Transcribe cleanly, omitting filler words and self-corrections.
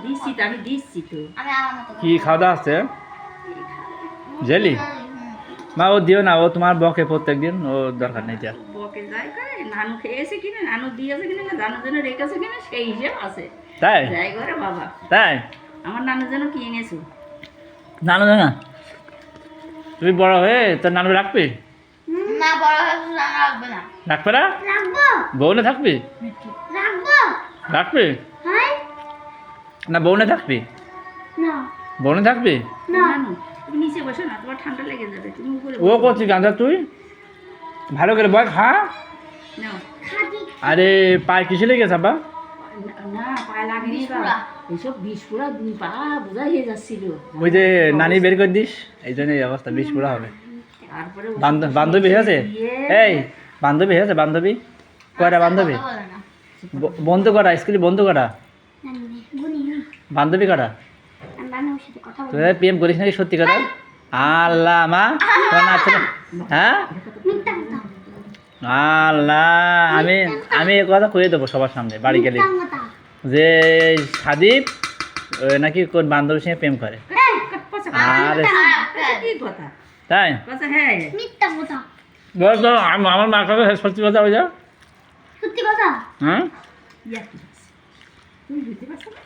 দিচ্ছি তো, আমি দিচ্ছি তো। আমি আমার মতো কি খাওয়া দাওয়া আছে? জেলি? মা ও দিও না, ও তোমার বকে প্রত্যেকদিন, ও দরকার নেই দেওয়ার। বকে যাই করে, নানু খেয়েছে কিনা, নানু দিয়েছে কিনা, না নানু যেন রেখেছে কিনা সেই হিসেব আছে। তাই যাই করে বাবা, তাই আমার নানু যেন কি এনেছো। নানু না, তুমি বড় হয়ে তোর নানু রাখবি? না বড় হয়ে রাখবে না। রাখবে না? রাখবো বউনে থাকবি? রাখবো রাখবি হ্যাঁ না বউনে থাকবি? না বউনে থাকবি? নানু তুমি নিচে বসো না, তোমার ঠান্ডা লেগে যাবে, তুমি উপরে ও করছিস গাঁজা তুই? ভালো করে বয় খা। নাও। খাদি আরে পায়ে কিসে লেগেছে আব্বা? না পায়ে লাগেনি বিষ বা, পোড়া। এইসব বিষ পোড়া, দুই পা বোঝা হয়ে যাচ্ছিল। ওই যে নানি বের করে দিস, এই জন্য এই অবস্থা, বিষ পুরা হবে। তারপরে বান্ধবী হয়েছে? এই বান্ধবী হয়েছে? বান্ধবী কয়টা বান্ধবী? কথা বলে না বন্ধু কটা? স্কুলে বন্ধু কটা? নানি গুনি বান্ধবী কটা? নানুর সাথে কথা বলে তুই প্রেম করিস নাকি সত্যি কথা? আল্লাহ মা তোমার না ছিল? হ্যাঁ মিথ্যা কথা আল্লাহ, আমি আমি এ কথা কয়ে দেবো সবার সামনে বাড়ি গেলে, মিথ্যা কথা যে সাদীপ নাকি কোন বান্ধবীর সঙ্গে প্রেম করে। আরে কি কথা, তাই কথা হ্যাঁ মিথ্যা কথা বল তো, আমার মার কাছে সত্যি কথা হয়ে যাও। সত্যি কথা হ্যাঁ ইয়া কি আছে? তুমি বুঝতে পারছো না?